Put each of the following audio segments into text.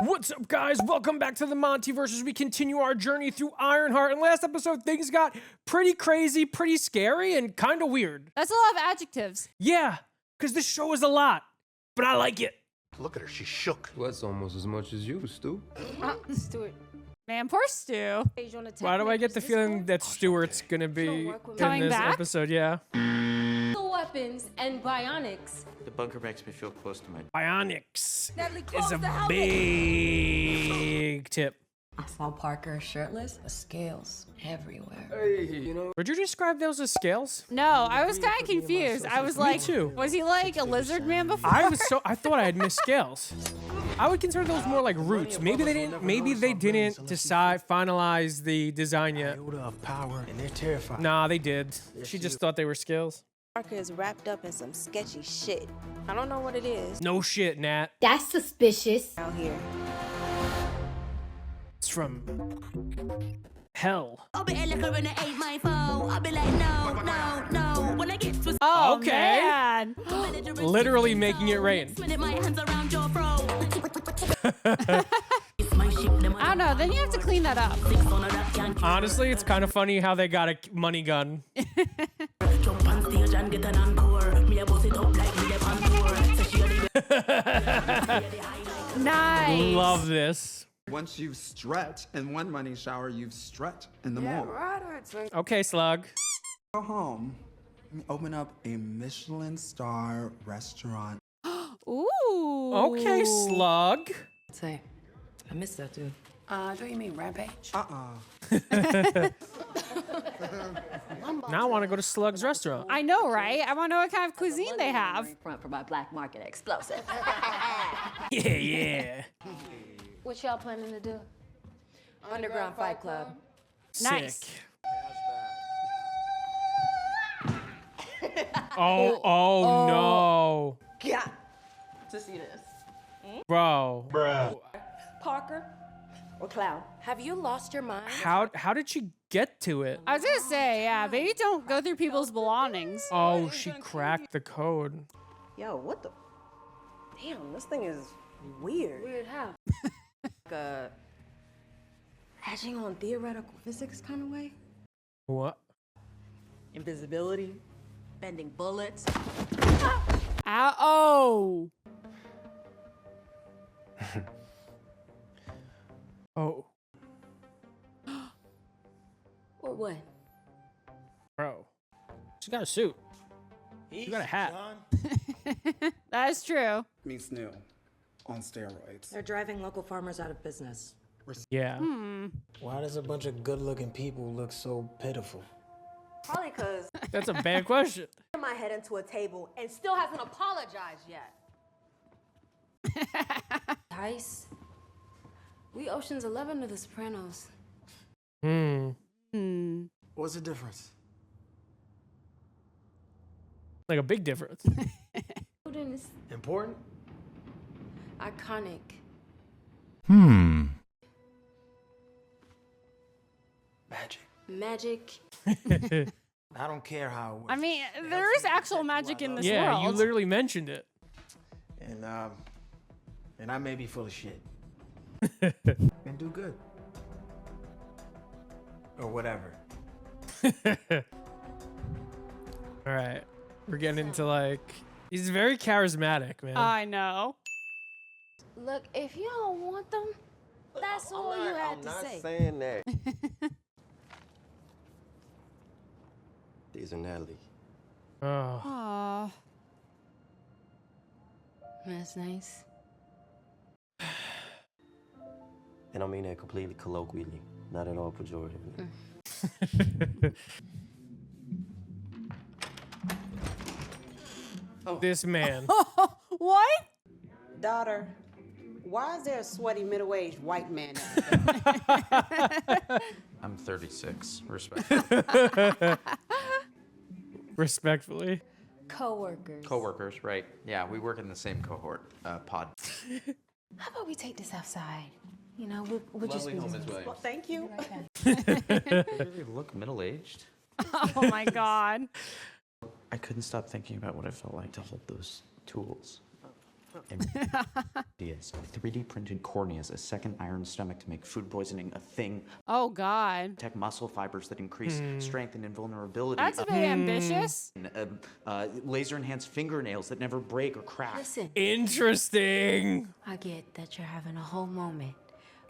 What's up, guys? Welcome back to the MontyVerse as we continue our journey through Ironheart. In last episode, things got pretty crazy, pretty scary, and kind of weird. That's a lot of adjectives. Yeah, because this show is a lot, but I like it. Look at her, she's shook. Well, that's almost as much as you, Stu. Stuart. Man, poor Stu. Why do I get the feeling that Stuart's gonna be in Coming this back? episode? Yeah. Weapons and bionics. The bunker makes me feel close to my... Bionics is a big tip. I saw Parker shirtless, the scales everywhere. Hey, you know. Would you describe those as scales? No, I was kind of confused. I was like, too. was he like a lizard man before? I thought I had missed scales. I would consider those more like roots. Maybe they didn't decide finalize the design yet. Of power, and they're terrified. Nah, they did. She just thought they were scales. Parker is wrapped up in some sketchy shit. I don't know what it is No shit, Nat. That's suspicious. out here. It's from hell. Oh, Okay. man. Literally making it rain. I don't know. Then you have to clean that up. Honestly, it's kind of funny how they got a money gun. Nice. Love this. Once you've strut in one money shower, you've strut in the mall. Okay, Slug. Go home and open up a Michelin star restaurant. Ooh. Okay, Slug. Say, I missed that dude. Do you mean Rampage? Now I want to go to Slug's restaurant. I know, right? I want to know what kind of cuisine they have. Front for my black market explosive. Yeah. What y'all planning to do? Underground Fight Club. Nice. Sick. Oh no. Yeah. To see this. Bro. Parker or Cloud? Have you lost your mind? How did she get to it? I was gonna say, yeah, maybe don't go through people's belongings. Oh, she cracked the code. Yo, what the? Damn, this thing is weird. Weird how? Like a hatching on theoretical physics kind of way? What? Invisibility, bending bullets. Ow. Oh. Oh, Or what? bro. She got a suit. You got a hat. That is true. Meets new on steroids. They're driving local farmers out of business. Yeah. Why does a bunch of good-looking people look so pitiful? Probably because That's a bad question. my head into a table and still hasn't apologized yet. Heist. We Ocean's 11 to The Sopranos. What's the difference? Like a big difference. Odin is Important? iconic. Magic. Magic. I don't care how it works. I mean, there is actual magic in this Yeah, world. you literally mentioned it. And I may be full of shit. And do good. Or whatever. All right. We're getting into like, he's very charismatic, man. I know. Look, if you don't want them, that's all you had to say. saying that. These are Natalie. Oh. Aw. That's nice. And I mean that completely colloquially, not at all pejoratively. This man. What? Daughter, why is there a sweaty middle-aged white man I'm 36. Respect. Respectfully. Co-workers. Co-workers, right? Yeah, we work in the same cohort pod. How about we take this outside? You know, we'll just be Well, thank you. You really look middle-aged. Oh my God. I couldn't stop thinking about what it felt like to hold those tools. Ideas. 3D printed corneas, a second iron stomach to make food poisoning a thing. Oh, God. Tech muscle fibers that increase strength and invulnerability. That's a bit ambitious. Laser enhanced fingernails that never break or crack. Listen, Interesting. I get that you're having a whole moment,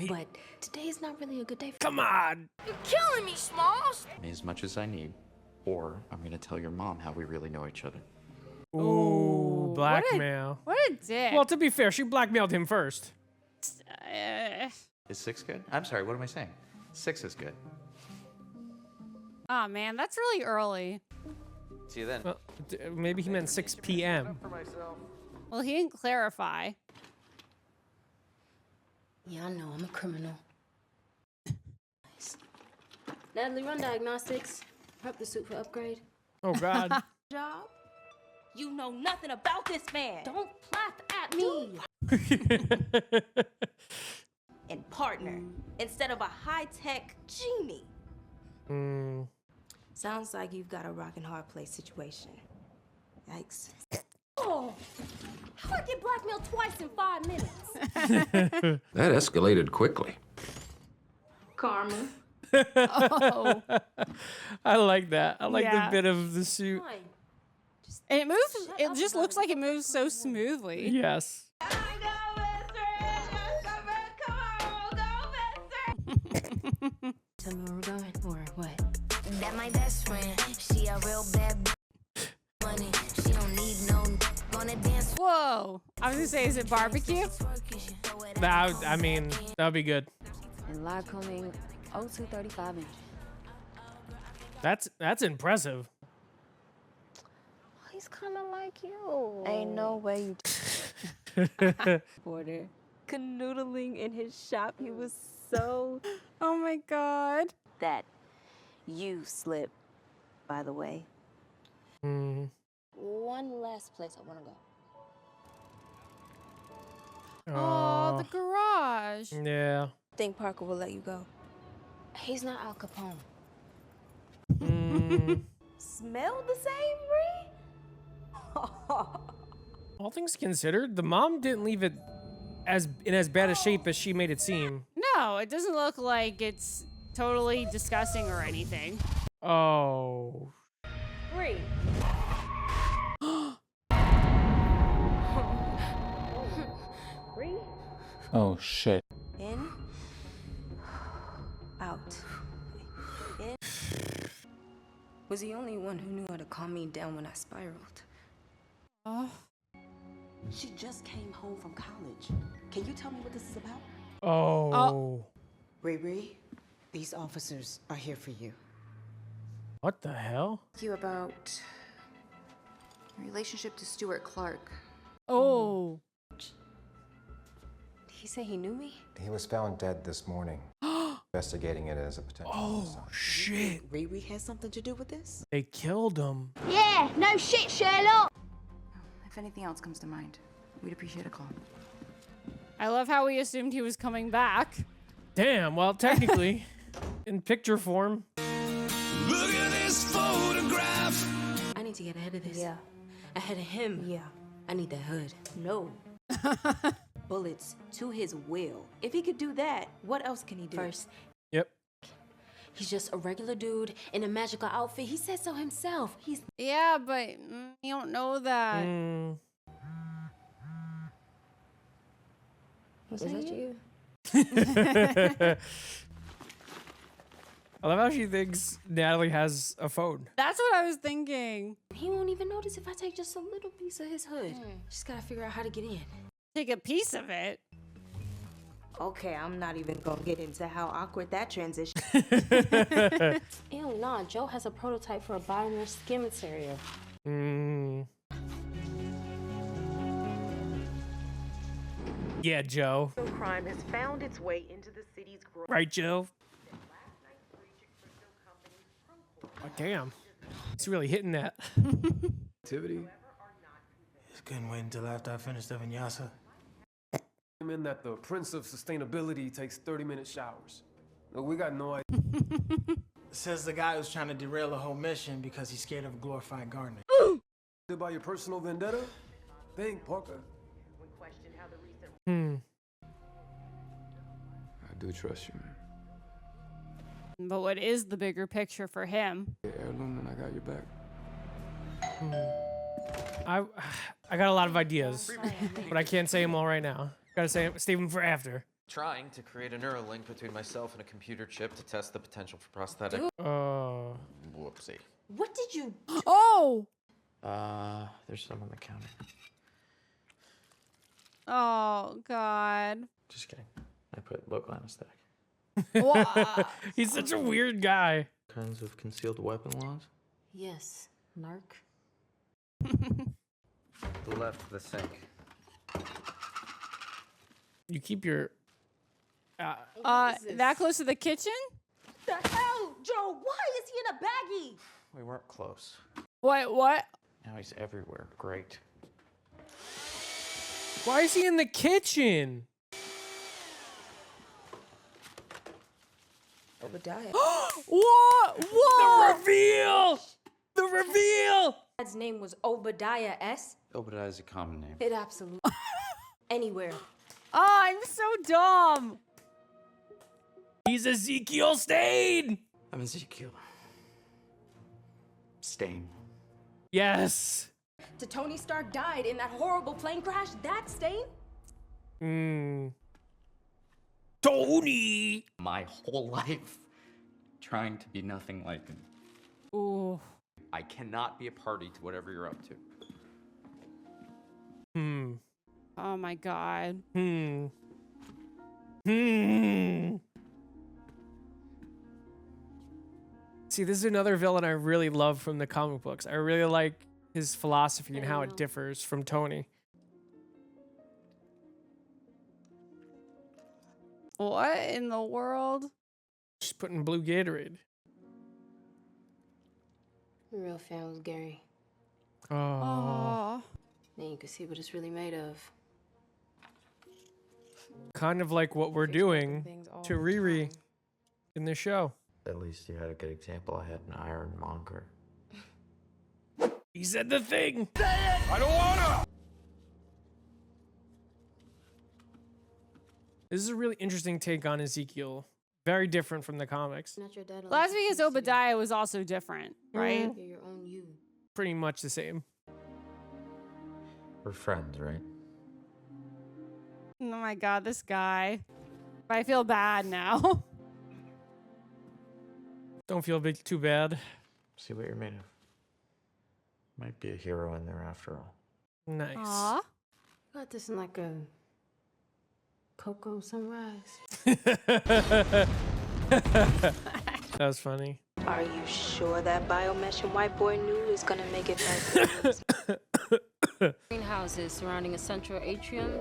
but today's not really a good day for Come on. You're killing me, Smalls. As much as I need, or I'm gonna tell your mom how we really know each other. Ooh, blackmail. What a dick. Well, to be fair, she blackmailed him first. Is 6 good? I'm sorry, what am I saying? 6 is good. Oh, man, that's really early. See you then. Well, maybe he meant 6 p.m. Well, he didn't clarify. Yeah, I know, I'm a criminal. Nice. Natalie, run diagnostics. Prep the suit for upgrade. Oh, God. Job? You know nothing about this man. Don't plap at me. And partner, instead of a high-tech genie. Sounds like you've got a rock and hard place situation. Yikes. Oh, how I get blackmailed twice in 5 minutes? That escalated quickly. Karma. Oh. I like that. I like Yeah. the bit of the suit. Fine. And it moves, it just looks like it moves so smoothly. Yes. Tell me where we're going, or what? That my best friend. She a real bad money. She don't need no on a dance. Whoa. I was gonna say, is it barbecue? I mean, that would be good. And live coming 0235 inch. That's impressive. He's kind of like you. Ain't no way you Porter. Canoodling in his shop. He was so Oh my God. that you slip, by the way. Mm. One last place I want to go. Oh, the garage. Yeah. Think Parker will let you go. He's not Al Capone. Smell the same, Bree? All things considered, the mom didn't leave it in as bad a shape as she made it seem. No, it doesn't look like it's totally disgusting or anything. Oh. Bree. Bree? Oh shit. In. Out. In. Was the only one who knew how to calm me down when I spiraled. Oh. She just came home from college. Can you tell me what this is about? Oh. Riri, these officers are here for you. What the hell? You about your relationship to Stuart Clark. Oh. Did he say he knew me? He was found dead this morning. Investigating it as a potential homicide. Oh, shit. Riri has something to do with this? They killed him. Yeah, no shit, Sherlock. If anything else comes to mind, we'd appreciate a call. I love how we assumed he was coming back. Damn, well, technically, in picture form. Look at this photograph. I need to get ahead of this. Yeah. Ahead of him. Yeah. I need that hood. No. Bullets to his will. If he could do that, what else can he do? First, Yep. he's just a regular dude in a magical outfit. He said so himself. He's Yeah, but you don't know that. Was that you? I love how she thinks Natalie has a phone. That's what I was thinking. He won't even notice if I take just a little piece of his hood. Just gotta figure out how to get in. Take a piece of it. Okay, I'm not even gonna get into how awkward that transition. Ew, nah. Joe has a prototype for a binder skin material. Yeah, Joe. Crime has found its way into the city's growth. Right, Joe? Oh, damn. He's really hitting that. Activity. Just couldn't wait until after I finished up in Yasa. In that the Prince of Sustainability takes 30-minute showers. Look, we got no idea. Says the guy who's trying to derail a whole mission because he's scared of a glorified gardener. About your personal vendetta? Think, Parker. Hmm. I do trust you, man. But what is the bigger picture for him? The heirloom, and I got your back. I got a lot of ideas, but I can't say them all right now. Gotta save them for after. Trying to create a neural link between myself and a computer chip to test the potential for prosthetic. Whoopsie. What did you? Oh! There's some on the counter. Oh, God. Just kidding. I put local anesthetic. What? He's such a weird guy. Kinds of concealed weapon laws? Yes, narc. The left of the sink. You keep your... that close to the kitchen? The hell, Joe? Why is he in a baggie? We weren't close. What? Now he's everywhere. Great. Why is he in the kitchen? Obadiah. What? The reveal! The reveal! Dad's name was Obadiah S. Obadiah is a common name. It absolutely anywhere. Oh, I'm so dumb. He's Ezekiel Stane! I'm Ezekiel. Stane. Yes. Tony Stark died in that horrible plane crash. That's Stane? Tony! My whole life trying to be nothing like him. Ooh. I cannot be a party to whatever you're up to. Oh my God. See, this is another villain I really love from the comic books. I really like his philosophy and how it differs from Tony. What in the world? Just putting blue Gatorade. The real fan was Gary. Oh. Then you can see what it's really made of. Kind of like what we're doing to Riri in this show. At least you had a good example. I had an ironmonger. He said the thing. I don't wanna! This is a really interesting take on Ezekiel. Very different from the comics. Not your dad. Well, that's because Obadiah was also different, right? You're your own you. Pretty much the same. We're friends, right? Oh my God, this guy. But I feel bad now. Don't feel too bad. See what you're made of. Might be a hero in there after all. Nice. Aw. Got this in like a cocoa sunrise. That was funny. Are you sure that biomesh and white boy nude is gonna make it back? Greenhouses surrounding a central atrium.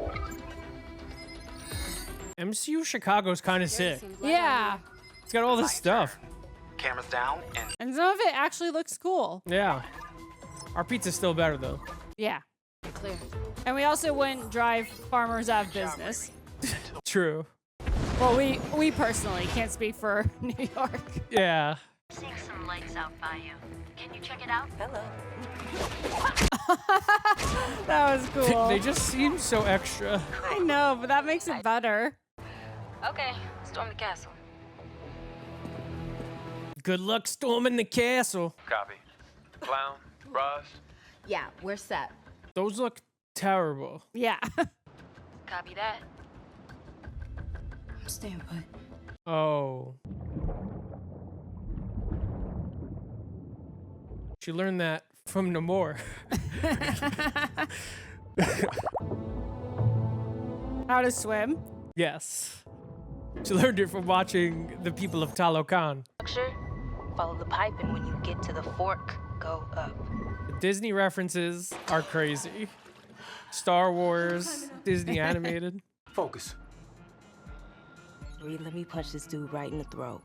MCU Chicago's kind of sick. Yeah. It's got all this stuff. Cameras down And some of it actually looks cool. Yeah. Our pizza's still better though. Yeah. Clear. And we also wouldn't drive farmers out of business. True. Well, we personally can't speak for New York. Yeah. Seeing some lights out by you. Can you check it out? Hello. That was cool. They just seem so extra. I know, but that makes it better. Okay, storm the castle. Good luck storming the castle. Copy. Clown, Ross. Yeah, we're set. Those look terrible. Yeah. Copy that. I'm staying put. Oh. She learned that from Namor. How to swim? Yes. She learned it from watching the people of Talokan. Structure. Follow the pipe, and when you get to the fork, go up. The Disney references are crazy. Star Wars, Disney animated. Focus. Reed, let me punch this dude right in the throat.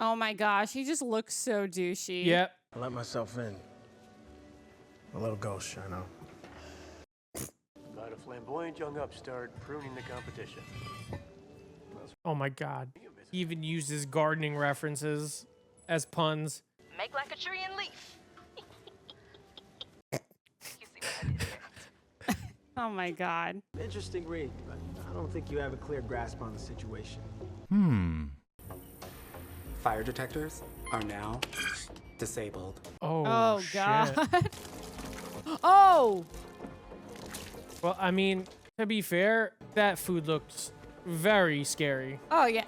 Oh my gosh, he just looks so douchey. Yep. I let myself in. A little ghost, I know. About a flamboyant young upstart pruning the competition. Oh my god. He even uses gardening references as puns. Make like a tree and leaf. Oh my God. Interesting read, but I don't think you have a clear grasp on the situation. Fire detectors are now disabled. Oh shit. God. Oh. Well, I mean, to be fair, that food looks very scary. Oh yeah.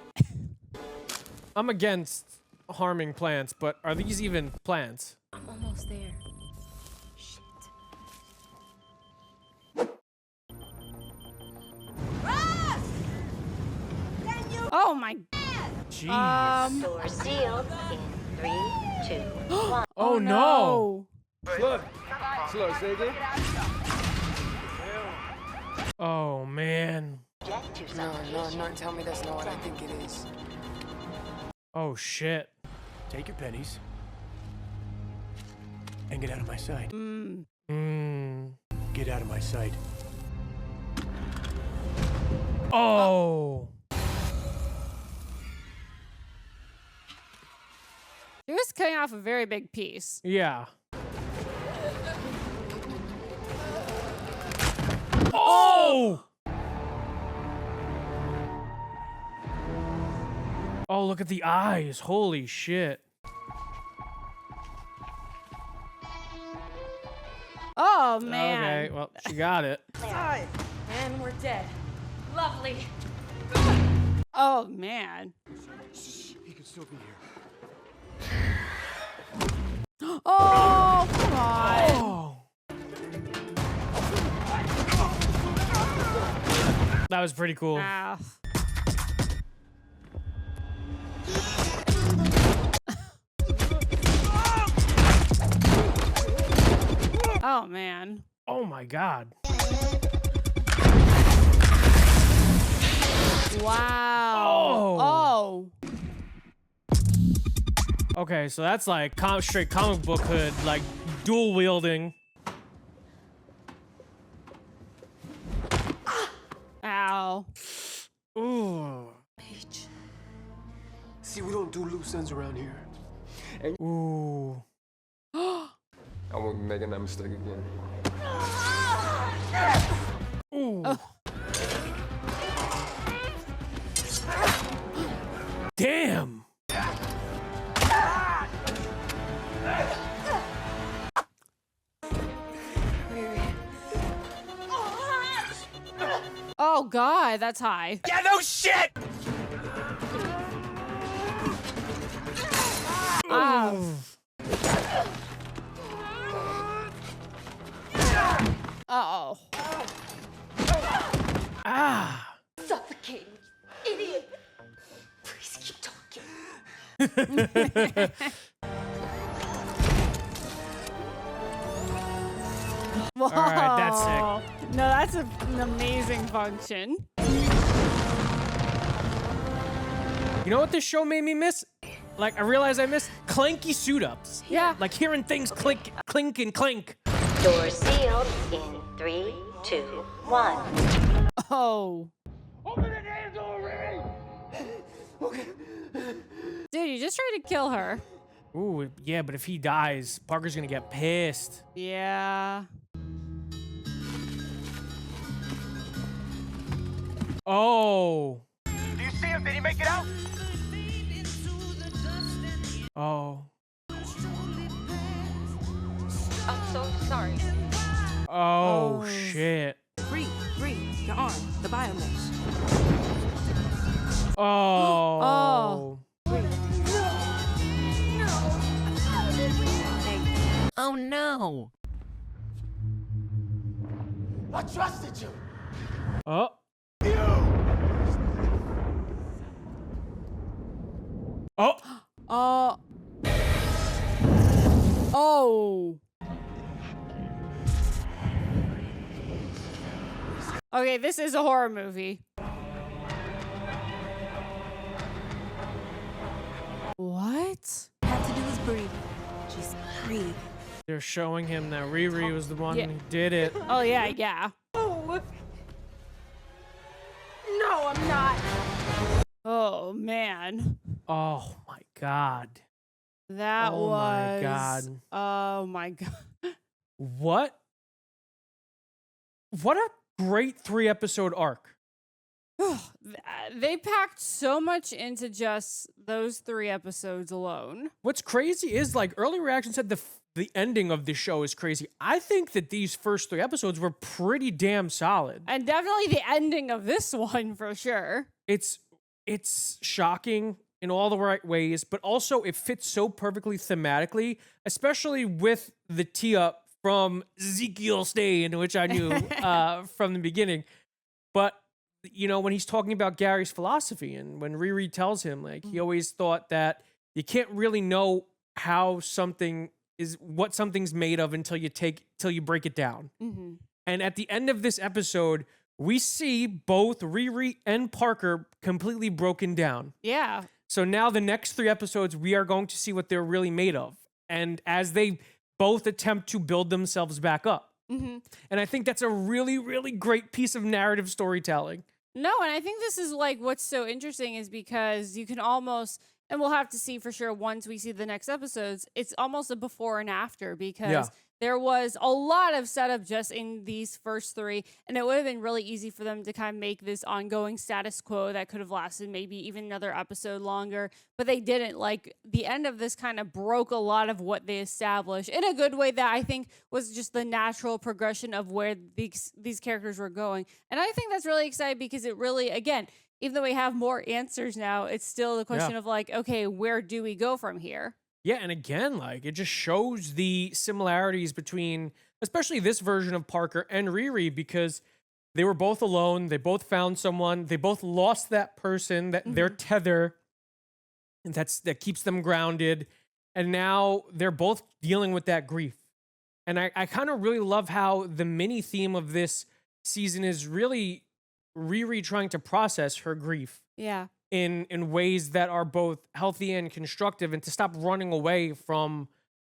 I'm against harming plants, but are these even plants? I'm almost there. Shit. Oh my. Jeez. Door sealed in 3, 2, 1. Oh no. Look, Zeke. Oh man. No, tell me that's not what I think it is. Oh shit. Take your pennies and get out of my sight. Get out of my sight. Oh. He was cutting off a very big piece. Yeah. Oh! Oh, look at the eyes. Holy shit. Oh man. Okay, well, she got it. And we're dead. Lovely. Oh man. He could still be here. Oh come on. Oh. That was pretty cool. Ow. Oh man. Oh my god. Wow. Oh. Okay, so that's like straight comic book hood, like dual wielding. Ow. Ooh. See, we don't do loose ends around here. Ooh. I won't be making that mistake again. Ooh. Oh. Damn. Oh God, that's high. Yeah, no shit! Uh-oh. Ah. Suffocating. Idiot. Please keep talking. Whoa. All right, that's sick. No, that's an amazing function. You know what this show made me miss? Like, I realized I missed clanky suit-ups. Yeah. Like hearing things clink and clink. Door sealed in 3, 2, 1. Oh. Open the damn door, Riri! Okay. Dude, you just tried to kill her. Ooh, yeah, but if he dies, Parker's gonna get pissed. Yeah. Oh. Do you see him? Did he make it out? Oh. I'm so sorry. Oh, shit. Bree, your arm, the biomesh. Oh. Oh no! I trusted you. Oh. Oh. Oh. Okay, this is a horror movie. What? Have to do is breathe. Just breathe. They're showing him that Riri was the one Yeah. who did it. Oh yeah, yeah. Oh. No, I'm not. Oh man. Oh my god. That Oh my was. God. Oh my god. What? What a great 3-episode arc. They packed so much into just those 3 episodes alone. What's crazy is, like, early reaction said the ending of this show is crazy. I think that these first 3 episodes were pretty damn solid. And definitely the ending of this one for sure. It's shocking in all the right ways, but also it fits so perfectly thematically, especially with the tee up from Ezekial Stane, which I knew from the beginning. But, you know, when he's talking about Gary's philosophy and when Riri tells him, like, he always thought that you can't really know what something's made of until you break it down. Mm-hmm. And at the end of this episode, we see both Riri and Parker completely broken down. Yeah. So now the next 3 episodes, we are going to see what they're really made of. And as they both attempt to build themselves back up. Mm-hmm. And I think that's a really, really great piece of narrative storytelling. No, and I think this is like what's so interesting is because you can almost, and we'll have to see for sure once we see the next episodes, it's almost a before and after because there was a lot of setup just in these first 3, and it would have been really easy for them to kind of make this ongoing status quo that could have lasted maybe even another episode longer, but they didn't. Like, the end of this kind of broke a lot of what they established in a good way that I think was just the natural progression of where these characters were going. And I think that's really exciting because it really, again, even though we have more answers now, it's still the question of like, okay, where do we go from here? Yeah, and again, like, it just shows the similarities between, especially this version of Parker and Riri, because they were both alone, they both found someone, they both lost that person, their tether, and that keeps them grounded, and now they're both dealing with that grief. And I kind of really love how the mini theme of this season is really Riri trying to process her grief. Yeah. In ways that are both healthy and constructive, and to stop running away from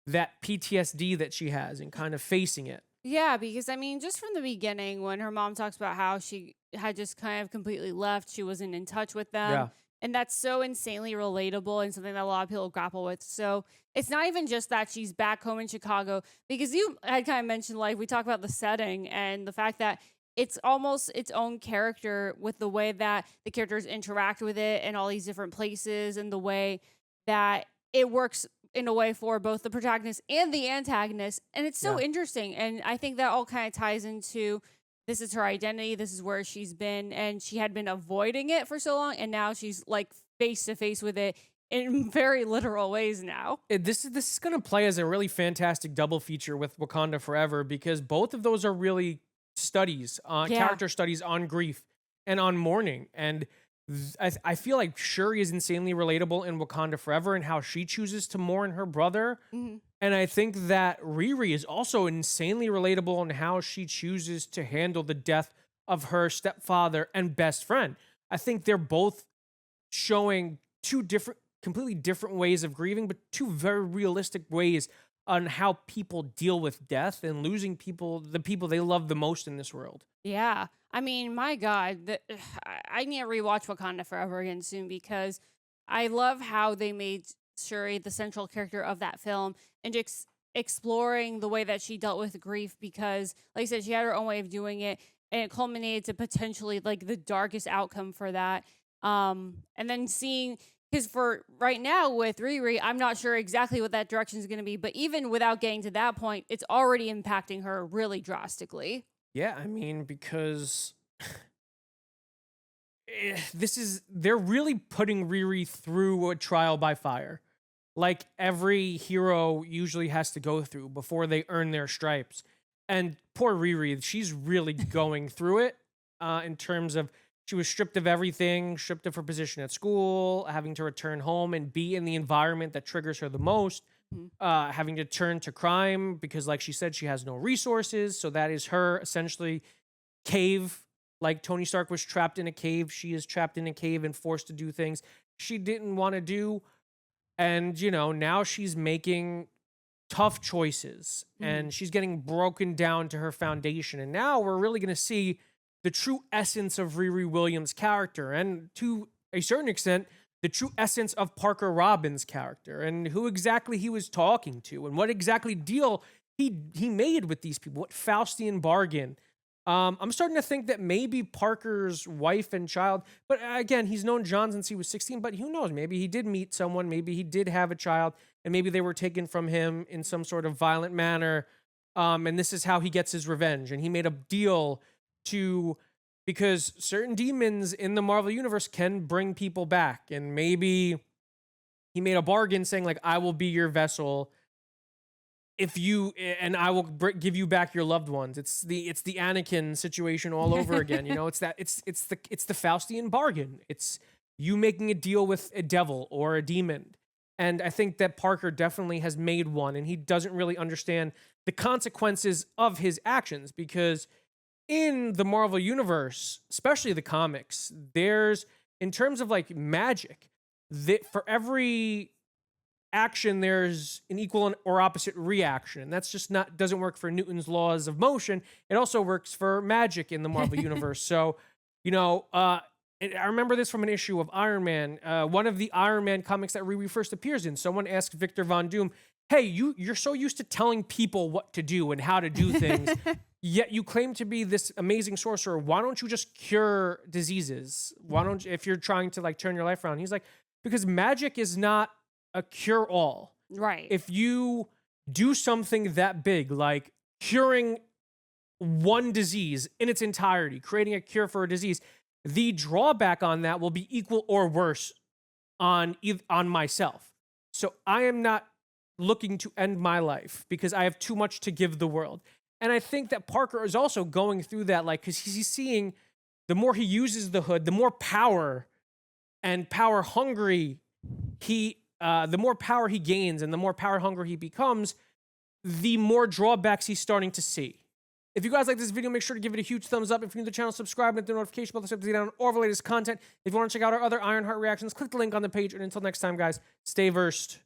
that PTSD that she has and kind of facing it. Yeah, because I mean, just from the beginning, when her mom talks about how she had just kind of completely left, she wasn't in touch with them. Yeah. And that's so insanely relatable and something that a lot of people grapple with. So it's not even just that she's back home in Chicago, because you had kind of mentioned, like, we talk about the setting and the fact that it's almost its own character with the way that the characters interact with it and all these different places and the way that it works in a way for both the protagonist and the antagonist. And it's so interesting. And I think that all kind of ties into this is her identity. This is where she's been. And she had been avoiding it for so long. And now she's like face to face with it in very literal ways now. This is going to play as a really fantastic double feature with Wakanda Forever, because both of those are really studies on character studies on grief and on mourning. And I feel like Shuri is insanely relatable in Wakanda Forever and how she chooses to mourn her brother. Mm-hmm. And I think that Riri is also insanely relatable in how she chooses to handle the death of her stepfather and best friend. I think they're both showing completely different ways of grieving, but 2 very realistic ways on how people deal with death and losing the people they love the most in this world. Yeah. I mean, my God, I need to rewatch Wakanda Forever again soon, because I love how they made Shuri the central character of that film and just exploring the way that she dealt with grief, because, like I said, she had her own way of doing it, and it culminated to potentially like the darkest outcome for that. And then seeing, because for right now with Riri, I'm not sure exactly what that direction is going to be, but even without getting to that point, it's already impacting her really drastically. Yeah, I mean, because they're really putting Riri through a trial by fire, like every hero usually has to go through before they earn their stripes. And poor Riri, she's really going through it in terms of she was stripped of everything, stripped of her position at school, having to return home and be in the environment that triggers her the most, having to turn to crime because, like she said, she has no resources. So that is her essentially cave. Like Tony Stark was trapped in a cave. She is trapped in a cave and forced to do things she didn't want to do. And, you know, now she's making tough choices and she's getting broken down to her foundation. And now we're really going to see the true essence of Riri Williams' character, and to a certain extent, the true essence of Parker Robbins' character, and who exactly he was talking to, and what exactly deal he made with these people, what Faustian bargain I'm starting to think that maybe Parker's wife and child, but again, he's known John since he was 16, but who knows? Maybe he did meet someone, maybe he did have a child, and maybe they were taken from him in some sort of violent manner. And this is how he gets his revenge. And he made a deal because certain demons in the Marvel Universe can bring people back. And maybe he made a bargain saying, like, I will be your vessel and I will give you back your loved ones. It's the Anakin situation all over again. You know, it's the Faustian bargain. It's you making a deal with a devil or a demon. And I think that Parker definitely has made one, and he doesn't really understand the consequences of his actions, because in the Marvel Universe, especially the comics, there's, in terms of like magic, for every action, there's an equal or opposite reaction. And that's just doesn't work for Newton's laws of motion. It also works for magic in the Marvel Universe. So, you know, I remember this from an issue of Iron Man, one of the Iron Man comics that Riri first appears in. Someone asked Victor Von Doom, hey, you're so used to telling people what to do and how to do things, yet you claim to be this amazing sorcerer. Why don't you just cure diseases? Why don't you, if you're trying to like turn your life around? He's like, because magic is not a cure-all. Right. If you do something that big, like curing one disease in its entirety, creating a cure for a disease, the drawback on that will be equal or worse on myself. So I am not looking to end my life because I have too much to give the world. And I think that Parker is also going through that, like, because he's seeing the more he uses the hood, the more power and power hungry the more power he gains and the more power hungry he becomes, the more drawbacks he's starting to see. If you guys like this video, make sure to give it a huge thumbs up. If you're new to the channel, subscribe and hit the notification bell to stay on all of our latest content. If you want to check out our other Ironheart reactions, click the link on the page. And until next time, guys, stay versed.